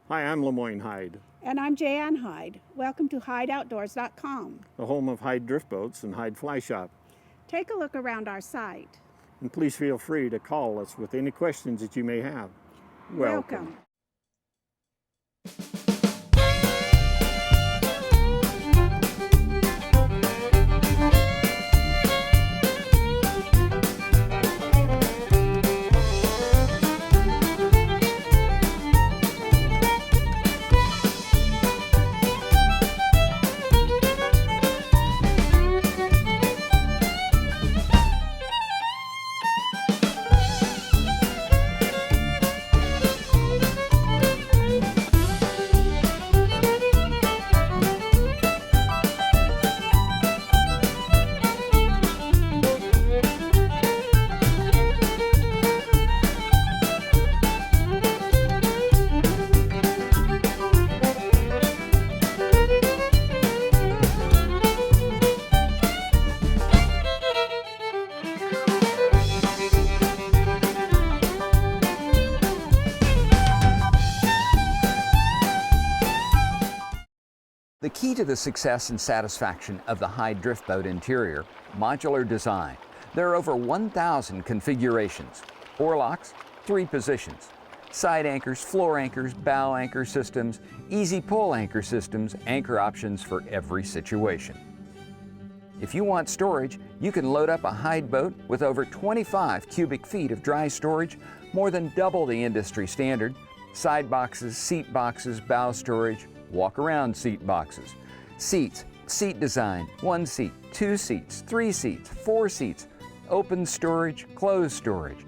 Hi, I'm Lemoyne Hyde, And I'm Jan Hyde. Welcome to HydeOutdoors.com. the home of Hyde Drift Boats and Hyde Fly Shop. Take a look around our site. And please feel free to call us with any questions that you may have. Welcome. The key to the success and satisfaction of the Hyde drift boat interior, modular design. There are over 1,000 configurations. Oarlocks, 3 positions. Side anchors, floor anchors, bow anchor systems, easy pull anchor systems, anchor options for every situation. If you want storage, you can load up a Hyde boat with over 25 cubic feet of dry storage, more than double the industry standard. Side boxes, seat boxes, bow storage, walk-around seat boxes. Seats, seat design, 1 seat, 2 seats, 3 seats, 4 seats, open storage, closed storage.